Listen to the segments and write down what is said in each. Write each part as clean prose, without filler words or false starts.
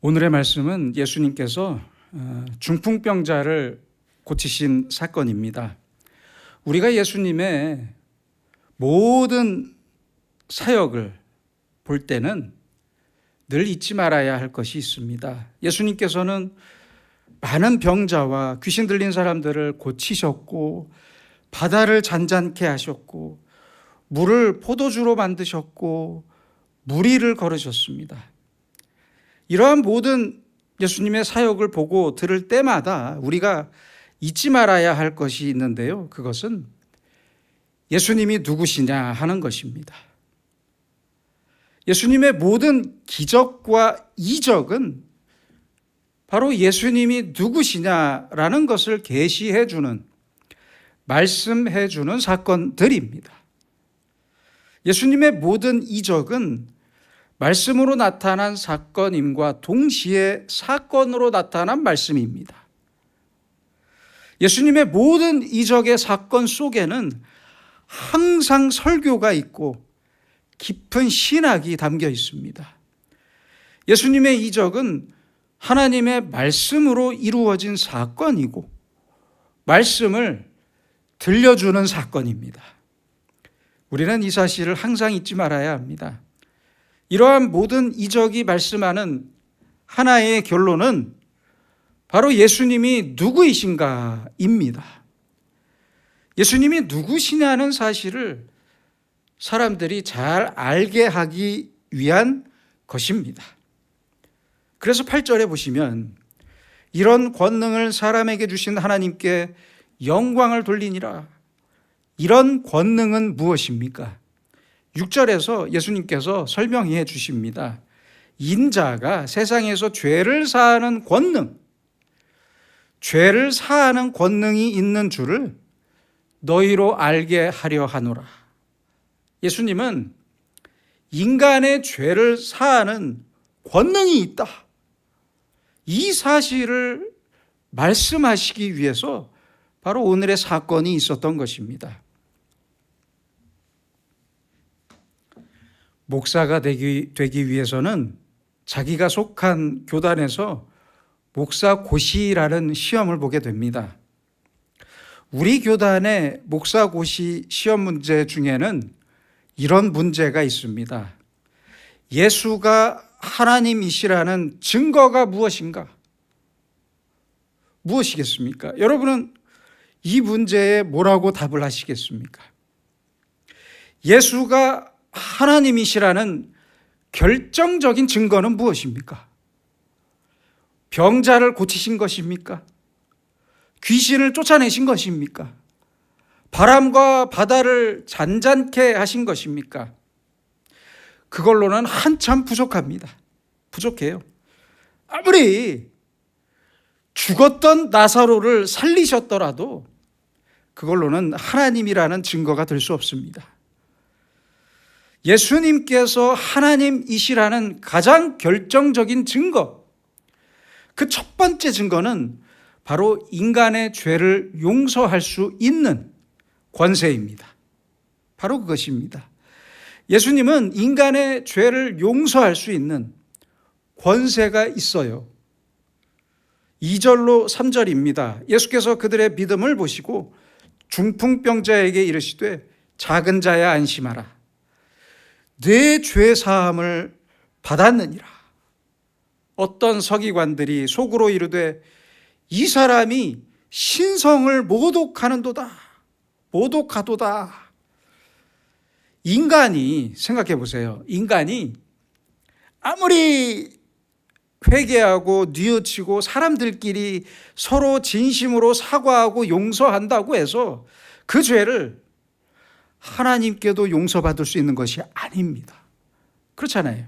오늘의 말씀은 예수님께서 중풍병자를 고치신 사건입니다. 우리가 예수님의 모든 사역을 볼 때는 늘 잊지 말아야 할 것이 있습니다. 예수님께서는 많은 병자와 귀신 들린 사람들을 고치셨고, 바다를 잔잔케 하셨고, 물을 포도주로 만드셨고, 무리를 걸으셨습니다. 이러한 모든 예수님의 사역을 보고 들을 때마다 우리가 잊지 말아야 할 것이 있는데요. 그것은 예수님이 누구시냐 하는 것입니다. 예수님의 모든 기적과 이적은 바로 예수님이 누구시냐라는 것을 계시해 주는, 말씀해 주는 사건들입니다. 예수님의 모든 이적은 말씀으로 나타난 사건임과 동시에 사건으로 나타난 말씀입니다. 예수님의 모든 이적의 사건 속에는 항상 설교가 있고 깊은 신학이 담겨 있습니다. 예수님의 이적은 하나님의 말씀으로 이루어진 사건이고 말씀을 들려주는 사건입니다. 우리는 이 사실을 항상 잊지 말아야 합니다. 이러한 모든 이적이 말씀하는 하나의 결론은 바로 예수님이 누구이신가입니다. 예수님이 누구시냐는 사실을 사람들이 잘 알게 하기 위한 것입니다. 그래서 8절에 보시면 이런 권능을 사람에게 주신 하나님께 영광을 돌리니라. 이런 권능은 무엇입니까? 6절에서 예수님께서 설명해 주십니다. 인자가 세상에서 죄를 사하는 권능, 죄를 사하는 권능이 있는 줄을 너희로 알게 하려 하노라. 예수님은 인간의 죄를 사하는 권능이 있다. 이 사실을 말씀하시기 위해서 바로 오늘의 사건이 있었던 것입니다. 목사가 되기 위해서는 자기가 속한 교단에서 목사고시라는 시험을 보게 됩니다. 우리 교단의 목사고시 시험 문제 중에는 이런 문제가 있습니다. 예수가 하나님이시라는 증거가 무엇인가? 무엇이겠습니까? 여러분은 이 문제에 뭐라고 답을 하시겠습니까? 예수가 하나님이시라는 결정적인 증거는 무엇입니까? 병자를 고치신 것입니까? 귀신을 쫓아내신 것입니까? 바람과 바다를 잔잔케 하신 것입니까? 그걸로는 한참 부족합니다. 부족해요. 아무리 죽었던 나사로를 살리셨더라도 그걸로는 하나님이라는 증거가 될 수 없습니다. 예수님께서 하나님이시라는 가장 결정적인 증거, 그 첫 번째 증거는 바로 인간의 죄를 용서할 수 있는 권세입니다. 바로 그것입니다. 예수님은 인간의 죄를 용서할 수 있는 권세가 있어요. 2절로 3절입니다. 예수께서 그들의 믿음을 보시고 중풍병자에게 이르시되 작은 자야 안심하라. 내 죄 사함을 받았느니라. 어떤 서기관들이 속으로 이르되 이 사람이 신성을 모독하는도다. 모독하도다. 인간이 생각해 보세요. 인간이 아무리 회개하고 뉘우치고 사람들끼리 서로 진심으로 사과하고 용서한다고 해서 그 죄를 하나님께도 용서받을 수 있는 것이 아닙니다. 그렇잖아요.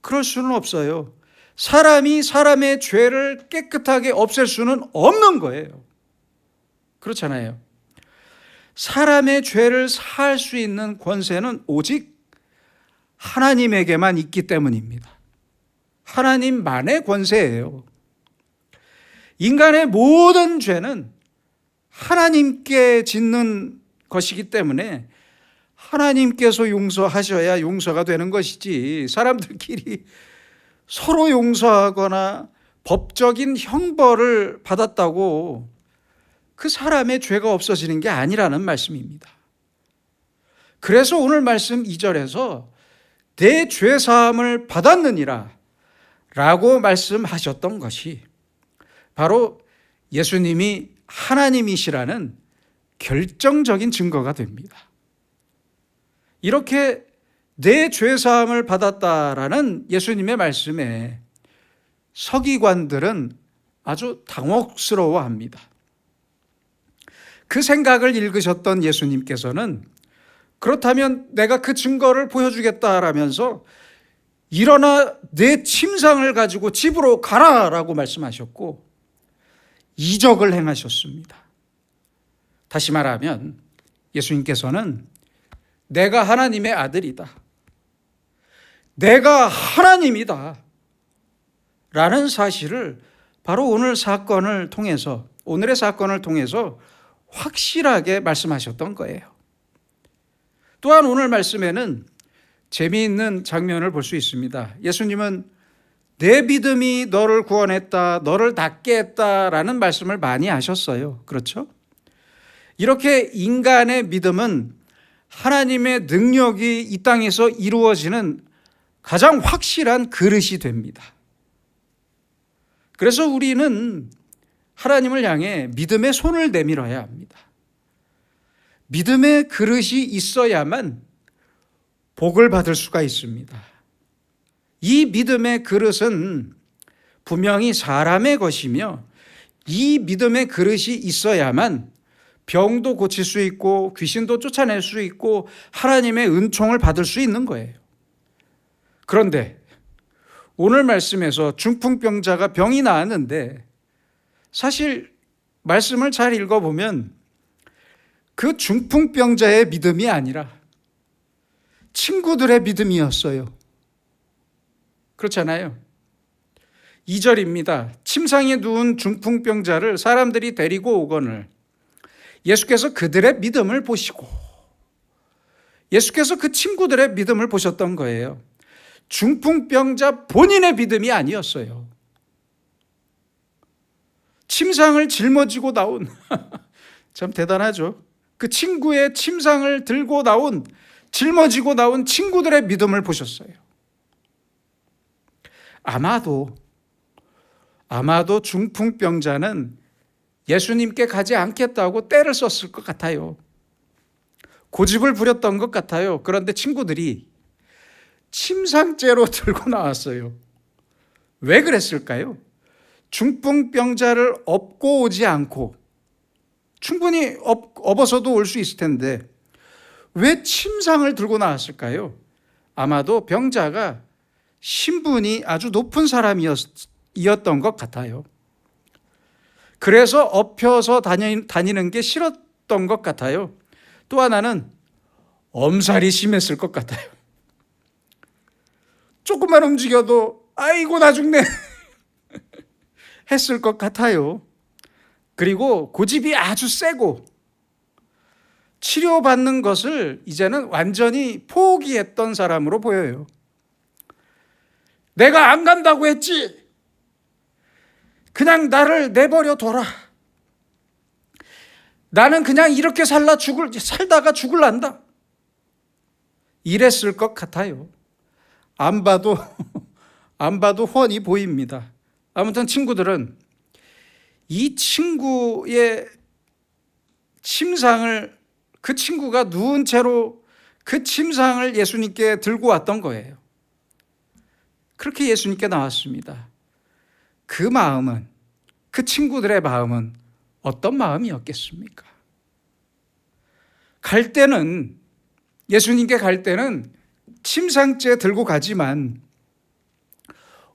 그럴 수는 없어요. 사람이 사람의 죄를 깨끗하게 없앨 수는 없는 거예요. 그렇잖아요. 사람의 죄를 사할 수 있는 권세는 오직 하나님에게만 있기 때문입니다. 하나님만의 권세예요. 인간의 모든 죄는 하나님께 짓는 것이기 때문에 하나님께서 용서하셔야 용서가 되는 것이지 사람들끼리 서로 용서하거나 법적인 형벌을 받았다고 그 사람의 죄가 없어지는 게 아니라는 말씀입니다. 그래서 오늘 말씀 2절에서 내 죄사함을 받았느니라 라고 말씀하셨던 것이 바로 예수님이 하나님이시라는 결정적인 증거가 됩니다. 이렇게 내 죄사함을 받았다라는 예수님의 말씀에 서기관들은 아주 당혹스러워합니다. 그 생각을 읽으셨던 예수님께서는 그렇다면 내가 그 증거를 보여주겠다라면서 일어나 내 침상을 가지고 집으로 가라라고 말씀하셨고 이적을 행하셨습니다. 다시 말하면 예수님께서는 내가 하나님의 아들이다, 내가 하나님이다 라는 사실을 바로 오늘의 사건을 통해서 확실하게 말씀하셨던 거예요. 또한 오늘 말씀에는 재미있는 장면을 볼 수 있습니다. 예수님은 내 믿음이 너를 구원했다, 너를 낫게 했다라는 말씀을 많이 하셨어요. 그렇죠? 이렇게 인간의 믿음은 하나님의 능력이 이 땅에서 이루어지는 가장 확실한 그릇이 됩니다. 그래서 우리는 하나님을 향해 믿음의 손을 내밀어야 합니다. 믿음의 그릇이 있어야만 복을 받을 수가 있습니다. 이 믿음의 그릇은 분명히 사람의 것이며 이 믿음의 그릇이 있어야만 병도 고칠 수 있고 귀신도 쫓아낼 수 있고 하나님의 은총을 받을 수 있는 거예요. 그런데 오늘 말씀에서 중풍병자가 병이 나았는데 사실 말씀을 잘 읽어보면 그 중풍병자의 믿음이 아니라 친구들의 믿음이었어요. 그렇잖아요. 2절입니다. 침상에 누운 중풍병자를 사람들이 데리고 오거늘 예수께서 그들의 믿음을 보시고 예수께서 그 친구들의 믿음을 보셨던 거예요. 중풍병자 본인의 믿음이 아니었어요. 침상을 짊어지고 나온 참 대단하죠. 그 친구의 침상을 들고 짊어지고 나온 친구들의 믿음을 보셨어요. 아마도 중풍병자는 예수님께 가지 않겠다고 떼를 썼을 것 같아요. 고집을 부렸던 것 같아요. 그런데 친구들이 침상째로 들고 나왔어요. 왜 그랬을까요? 중풍병자를 업고 오지 않고 충분히 업어서도 올 수 있을 텐데 왜 침상을 들고 나왔을까요? 아마도 병자가 신분이 아주 높은 사람이었던 것 같아요. 그래서 엎혀서 다니는 게 싫었던 것 같아요. 또 하나는 엄살이 심했을 것 같아요. 조금만 움직여도 아이고 나 죽네 했을 것 같아요. 그리고 고집이 아주 세고 치료받는 것을 이제는 완전히 포기했던 사람으로 보여요. 내가 안 간다고 했지. 그냥 나를 내버려 둬라. 나는 그냥 이렇게 살다가 죽을란다. 이랬을 것 같아요. 안 봐도 훤히 보입니다. 아무튼 친구들은 이 친구의 침상을 그 친구가 누운 채로 그 침상을 예수님께 들고 왔던 거예요. 그렇게 예수님께 나왔습니다. 그 마음은, 그 친구들의 마음은 어떤 마음이었겠습니까? 예수님께 갈 때는 침상째 들고 가지만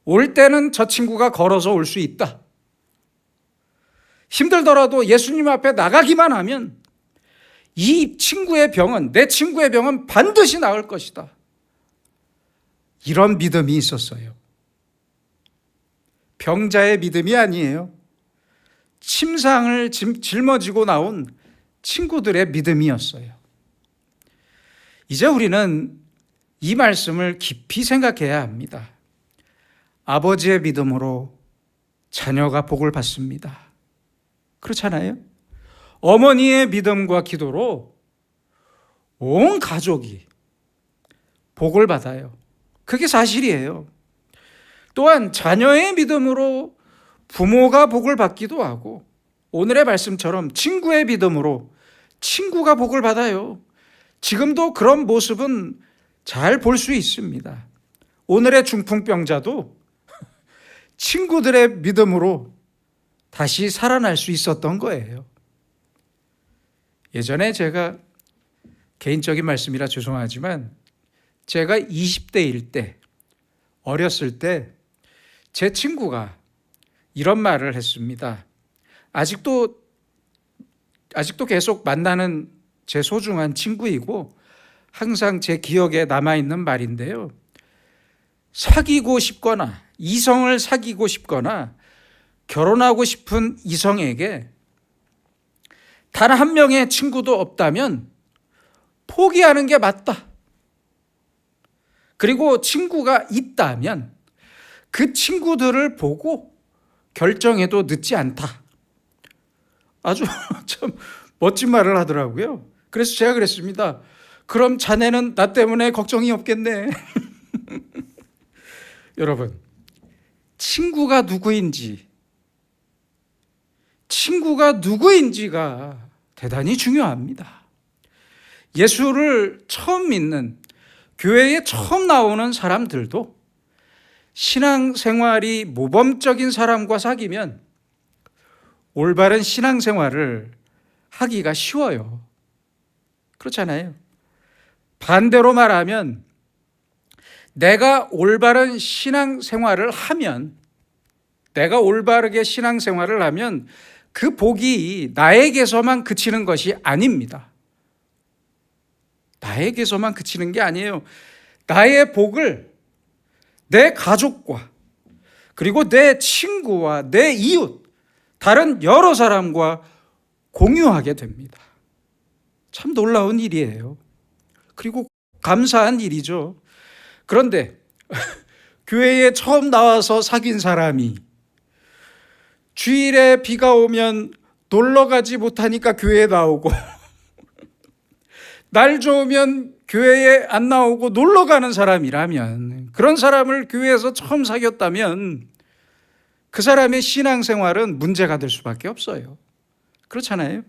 올 때는 저 친구가 걸어서 올 수 있다. 힘들더라도 예수님 앞에 나가기만 하면 내 친구의 병은 반드시 나을 것이다. 이런 믿음이 있었어요. 병자의 믿음이 아니에요. 침상을 짊어지고 나온 친구들의 믿음이었어요. 이제 우리는 이 말씀을 깊이 생각해야 합니다. 아버지의 믿음으로 자녀가 복을 받습니다. 그렇잖아요? 어머니의 믿음과 기도로 온 가족이 복을 받아요. 그게 사실이에요. 또한 자녀의 믿음으로 부모가 복을 받기도 하고, 오늘의 말씀처럼 친구의 믿음으로 친구가 복을 받아요. 지금도 그런 모습은 잘 볼 수 있습니다. 오늘의 중풍병자도 친구들의 믿음으로 다시 살아날 수 있었던 거예요. 예전에 제가 개인적인 말씀이라 죄송하지만 제가 20대일 때, 어렸을 때 제 친구가 이런 말을 했습니다. 아직도 계속 만나는 제 소중한 친구이고 항상 제 기억에 남아있는 말인데요. 사귀고 싶거나 이성을 사귀고 싶거나 결혼하고 싶은 이성에게 단 한 명의 친구도 없다면 포기하는 게 맞다. 그리고 친구가 있다면 그 친구들을 보고 결정해도 늦지 않다. 아주 참 멋진 말을 하더라고요. 그래서 제가 그랬습니다. 그럼 자네는 나 때문에 걱정이 없겠네. 여러분, 친구가 누구인지가 대단히 중요합니다. 예수를 처음 믿는, 교회에 처음 나오는 사람들도 신앙생활이 모범적인 사람과 사귀면 올바른 신앙생활을 하기가 쉬워요. 그렇잖아요. 반대로 말하면 내가 올바른 신앙생활을 하면, 내가 올바르게 신앙생활을 하면 그 복이 나에게서만 그치는 것이 아닙니다. 나에게서만 그치는 게 아니에요. 나의 복을 내 가족과 그리고 내 친구와 내 이웃, 다른 여러 사람과 공유하게 됩니다. 참 놀라운 일이에요. 그리고 감사한 일이죠. 그런데 교회에 처음 나와서 사귄 사람이 주일에 비가 오면 놀러 가지 못하니까 교회에 나오고 날 좋으면 교회에 안 나오고 놀러 가는 사람이라면, 그런 사람을 교회에서 처음 사귀었다면 그 사람의 신앙생활은 문제가 될 수밖에 없어요. 그렇잖아요.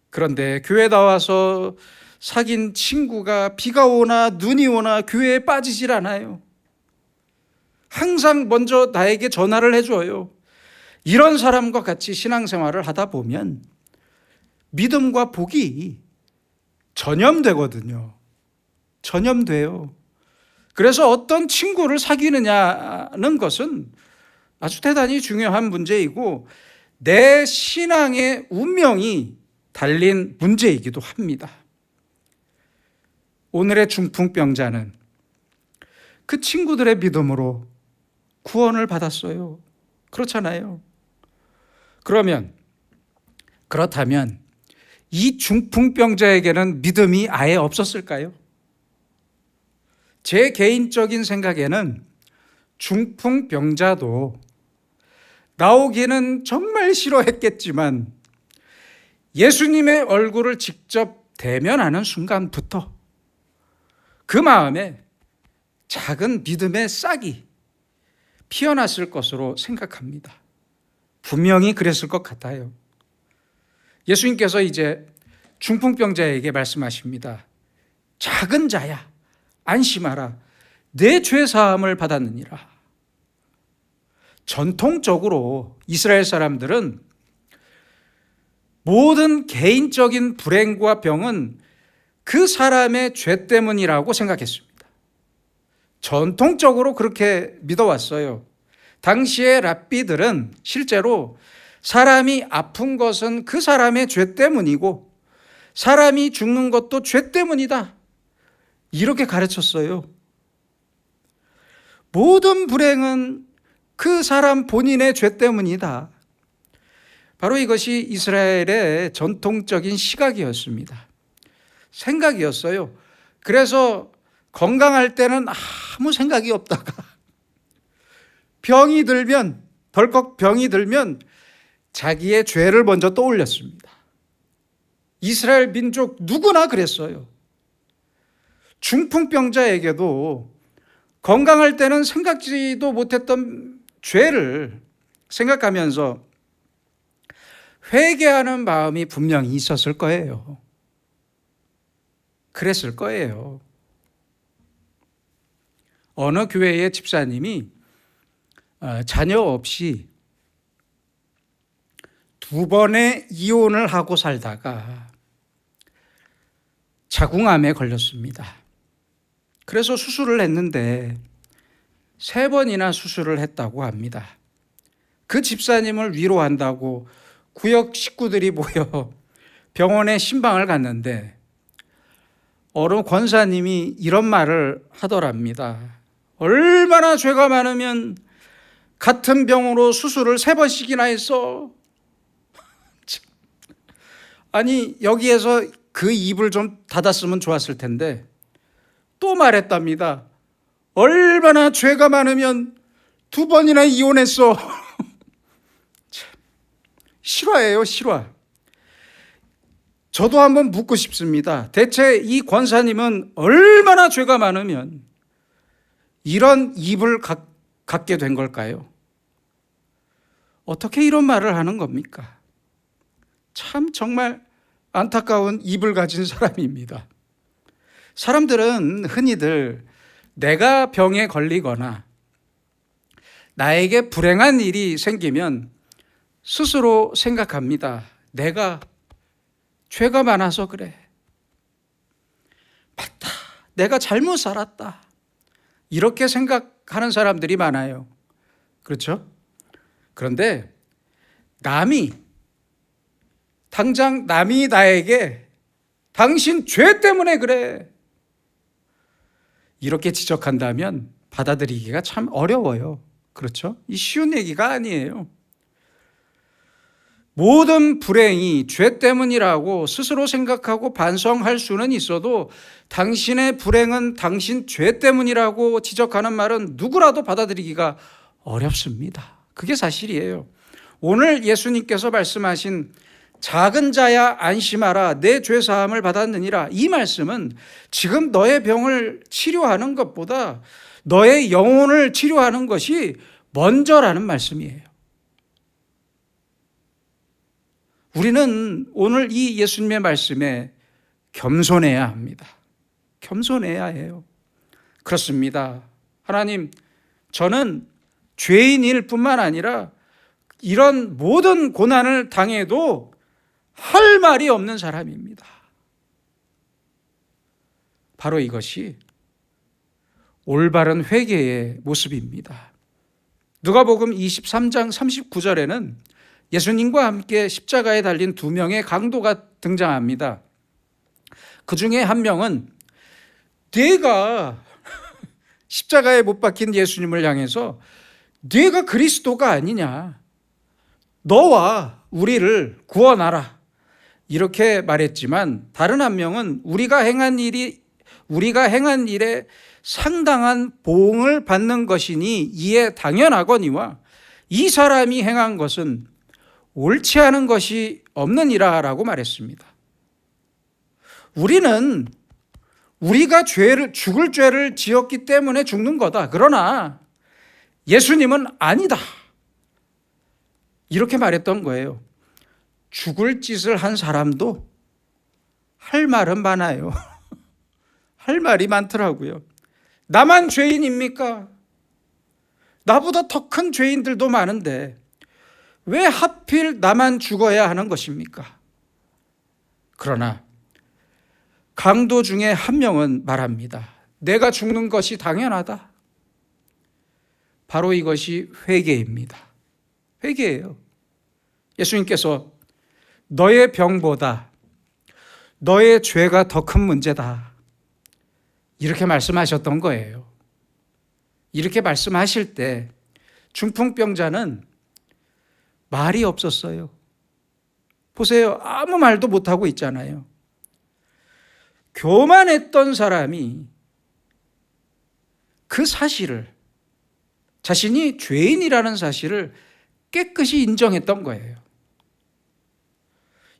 그런데 교회에 나와서 사귄 친구가 비가 오나 눈이 오나 교회에 빠지질 않아요. 항상 먼저 나에게 전화를 해줘요. 이런 사람과 같이 신앙생활을 하다 보면 믿음과 복이 전염되거든요. 전염돼요. 그래서 어떤 친구를 사귀느냐는 것은 아주 대단히 중요한 문제이고 내 신앙의 운명이 달린 문제이기도 합니다. 오늘의 중풍병자는 그 친구들의 믿음으로 구원을 받았어요. 그렇잖아요. 그렇다면 이 중풍병자에게는 믿음이 아예 없었을까요? 제 개인적인 생각에는 중풍병자도 나오기는 정말 싫어했겠지만 예수님의 얼굴을 직접 대면하는 순간부터 그 마음에 작은 믿음의 싹이 피어났을 것으로 생각합니다. 분명히 그랬을 것 같아요. 예수님께서 이제 중풍병자에게 말씀하십니다. 작은 자야, 안심하라. 내 죄 사함을 받았느니라. 전통적으로 이스라엘 사람들은 모든 개인적인 불행과 병은 그 사람의 죄 때문이라고 생각했습니다. 전통적으로 그렇게 믿어왔어요. 당시의 랍비들은 실제로 사람이 아픈 것은 그 사람의 죄 때문이고 사람이 죽는 것도 죄 때문이다. 이렇게 가르쳤어요. 모든 불행은 그 사람 본인의 죄 때문이다. 바로 이것이 이스라엘의 전통적인 시각이었습니다. 생각이었어요. 그래서 건강할 때는 아무 생각이 없다가 덜컥 병이 들면 자기의 죄를 먼저 떠올렸습니다. 이스라엘 민족 누구나 그랬어요. 중풍병자에게도 건강할 때는 생각지도 못했던 죄를 생각하면서 회개하는 마음이 분명히 있었을 거예요. 그랬을 거예요. 어느 교회의 집사님이 자녀 없이 2번의 이혼을 하고 살다가 자궁암에 걸렸습니다. 그래서 수술을 했는데 3번이나 수술을 했다고 합니다. 그 집사님을 위로한다고 구역 식구들이 모여 병원에 신방을 갔는데 어느 권사님이 이런 말을 하더랍니다. 얼마나 죄가 많으면 같은 병으로 수술을 3번씩이나 했어. 아니, 여기에서 그 입을 좀 닫았으면 좋았을 텐데 또 말했답니다. 얼마나 죄가 많으면 2번이나 이혼했어. 실화예요, 실화. 저도 한번 묻고 싶습니다. 대체 이 권사님은 얼마나 죄가 많으면 이런 입을 갖게 된 걸까요? 어떻게 이런 말을 하는 겁니까? 참 정말 안타까운 입을 가진 사람입니다. 사람들은 흔히들 내가 병에 걸리거나 나에게 불행한 일이 생기면 스스로 생각합니다. 내가 죄가 많아서 그래. 맞다. 내가 잘못 살았다. 이렇게 생각하는 사람들이 많아요. 그렇죠? 그런데 당장 남이 나에게 당신 죄 때문에 그래. 이렇게 지적한다면 받아들이기가 참 어려워요. 그렇죠? 이 쉬운 얘기가 아니에요. 모든 불행이 죄 때문이라고 스스로 생각하고 반성할 수는 있어도 당신의 불행은 당신 죄 때문이라고 지적하는 말은 누구라도 받아들이기가 어렵습니다. 그게 사실이에요. 오늘 예수님께서 말씀하신 작은 자야 안심하라 내 죄 사함을 받았느니라, 이 말씀은 지금 너의 병을 치료하는 것보다 너의 영혼을 치료하는 것이 먼저라는 말씀이에요. 우리는 오늘 이 예수님의 말씀에 겸손해야 합니다. 겸손해야 해요. 그렇습니다. 하나님, 저는 죄인일 뿐만 아니라 이런 모든 고난을 당해도 할 말이 없는 사람입니다. 바로 이것이 올바른 회개의 모습입니다. 누가복음 23장 39절에는 예수님과 함께 십자가에 달린 2명의 강도가 등장합니다. 그 중에 한 명은 네가 십자가에 못 박힌 예수님을 향해서 네가 그리스도가 아니냐, 너와 우리를 구원하라, 이렇게 말했지만 다른 한 명은 우리가 행한 일에 상당한 보응을 받는 것이니 이에 당연하거니와 이 사람이 행한 것은 옳지 않은 것이 없느니라 라고 말했습니다. 우리는 우리가 죽을 죄를 지었기 때문에 죽는 거다. 그러나 예수님은 아니다. 이렇게 말했던 거예요. 죽을 짓을 한 사람도 할 말은 많아요. 할 말이 많더라고요. 나만 죄인입니까? 나보다 더 큰 죄인들도 많은데 왜 하필 나만 죽어야 하는 것입니까? 그러나 강도 중에 한 명은 말합니다. 내가 죽는 것이 당연하다. 바로 이것이 회개입니다. 회개예요. 예수님께서 너의 병보다 너의 죄가 더 큰 문제다, 이렇게 말씀하셨던 거예요. 이렇게 말씀하실 때 중풍병자는 말이 없었어요. 보세요. 아무 말도 못하고 있잖아요. 교만했던 사람이 그 사실을 자신이 죄인이라는 사실을 깨끗이 인정했던 거예요.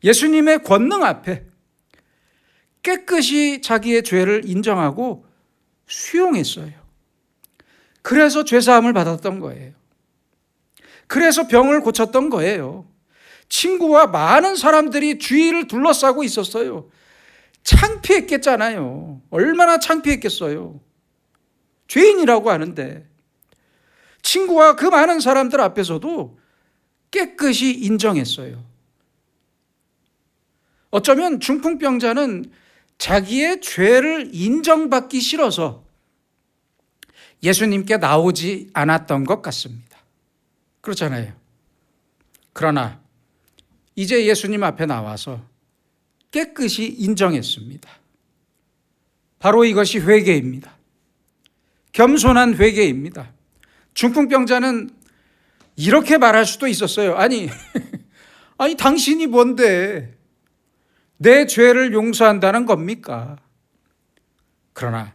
예수님의 권능 앞에 깨끗이 자기의 죄를 인정하고 수용했어요. 그래서 죄사함을 받았던 거예요. 그래서 병을 고쳤던 거예요. 친구와 많은 사람들이 주위를 둘러싸고 있었어요. 창피했겠잖아요. 얼마나 창피했겠어요. 죄인이라고 하는데 친구와 그 많은 사람들 앞에서도 깨끗이 인정했어요. 어쩌면 중풍병자는 자기의 죄를 인정받기 싫어서 예수님께 나오지 않았던 것 같습니다. 그렇잖아요. 그러나 이제 예수님 앞에 나와서 깨끗이 인정했습니다. 바로 이것이 회개입니다. 겸손한 회개입니다. 중풍병자는 이렇게 말할 수도 있었어요. 아니 당신이 뭔데 내 죄를 용서한다는 겁니까? 그러나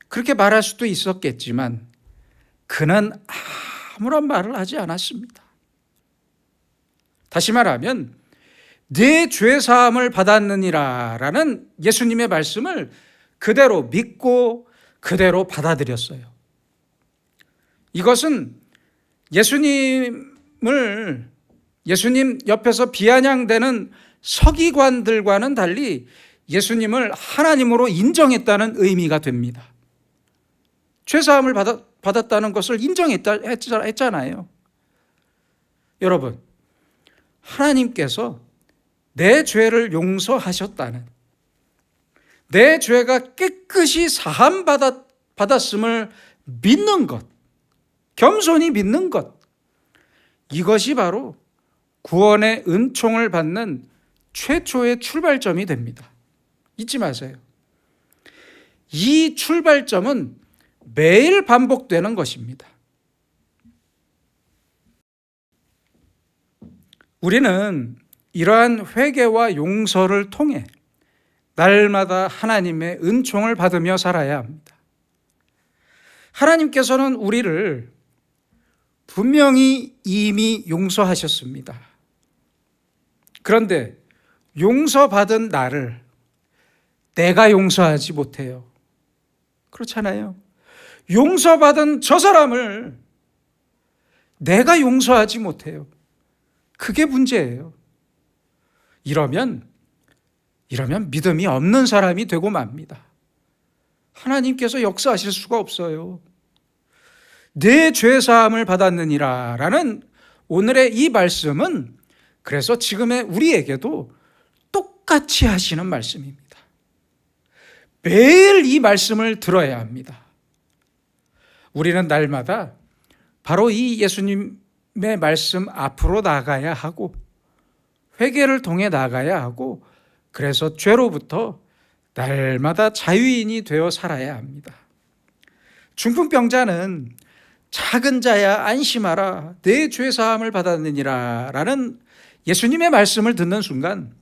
그렇게 말할 수도 있었겠지만 그는 아무런 말을 하지 않았습니다. 다시 말하면 내 죄사함을 받았느니라라는 예수님의 말씀을 그대로 믿고 그대로 받아들였어요. 이것은 예수님 옆에서 비아냥대는 서기관들과는 달리 예수님을 하나님으로 인정했다는 의미가 됩니다. 죄사함을 받았다는 것을 인정했잖아요. 여러분, 하나님께서 내 죄를 용서하셨다는, 내 죄가 깨끗이 사함 받았음을 믿는 것, 겸손히 믿는 것, 이것이 바로 구원의 은총을 받는 최초의 출발점이 됩니다. 잊지 마세요. 이 출발점은 매일 반복되는 것입니다. 우리는 이러한 회개와 용서를 통해 날마다 하나님의 은총을 받으며 살아야 합니다. 하나님께서는 우리를 분명히 이미 용서하셨습니다. 그런데 용서받은 나를 내가 용서하지 못해요. 그렇잖아요. 용서받은 저 사람을 내가 용서하지 못해요. 그게 문제예요. 이러면 믿음이 없는 사람이 되고 맙니다. 하나님께서 역사하실 수가 없어요. 내 죄사함을 받았느니라 라는 오늘의 이 말씀은 그래서 지금의 우리에게도 똑같이 하시는 말씀입니다. 매일 이 말씀을 들어야 합니다. 우리는 날마다 바로 이 예수님의 말씀 앞으로 나가야 하고 회개를 통해 나가야 하고 그래서 죄로부터 날마다 자유인이 되어 살아야 합니다. 중풍병자는 작은 자야 안심하라 내 죄사함을 받았느니라 라는 예수님의 말씀을 듣는 순간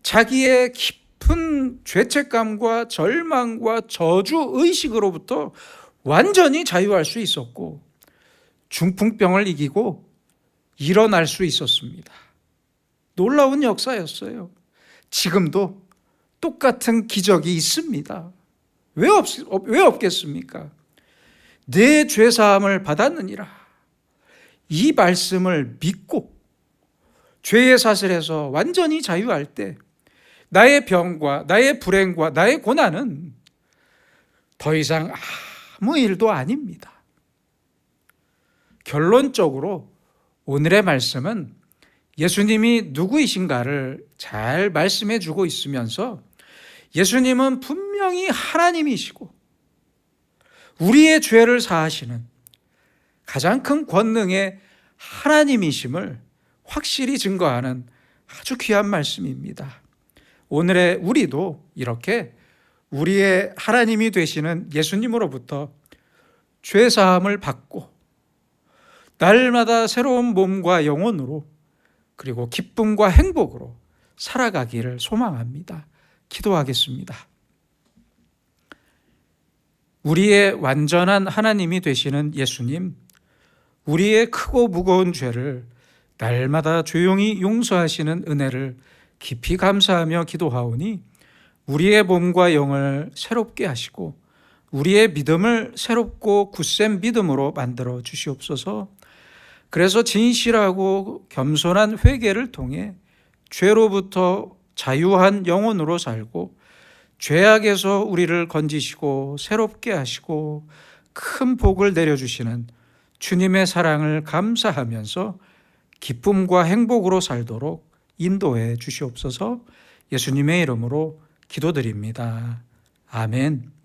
자기의 깊은 죄책감과 절망과 저주의식으로부터 완전히 자유할 수 있었고 중풍병을 이기고 일어날 수 있었습니다. 놀라운 역사였어요. 지금도 똑같은 기적이 있습니다. 왜 없겠습니까? 내 죄사함을 받았느니라. 이 말씀을 믿고 죄의 사슬에서 완전히 자유할 때 나의 병과 나의 불행과 나의 고난은 더 이상 아무 일도 아닙니다. 결론적으로 오늘의 말씀은 예수님이 누구이신가를 잘 말씀해 주고 있으면서 예수님은 분명히 하나님이시고 우리의 죄를 사하시는 가장 큰 권능의 하나님이심을 확실히 증거하는 아주 귀한 말씀입니다. 오늘의 우리도 이렇게 우리의 하나님이 되시는 예수님으로부터 죄사함을 받고 날마다 새로운 몸과 영혼으로 그리고 기쁨과 행복으로 살아가기를 소망합니다. 기도하겠습니다. 우리의 완전한 하나님이 되시는 예수님, 우리의 크고 무거운 죄를 날마다 조용히 용서하시는 은혜를 깊이 감사하며 기도하오니 우리의 몸과 영을 새롭게 하시고 우리의 믿음을 새롭고 굳센 믿음으로 만들어 주시옵소서. 그래서 진실하고 겸손한 회개를 통해 죄로부터 자유한 영혼으로 살고 죄악에서 우리를 건지시고 새롭게 하시고 큰 복을 내려주시는 주님의 사랑을 감사하면서 기쁨과 행복으로 살도록 인도해 주시옵소서. 예수님의 이름으로 기도드립니다. 아멘.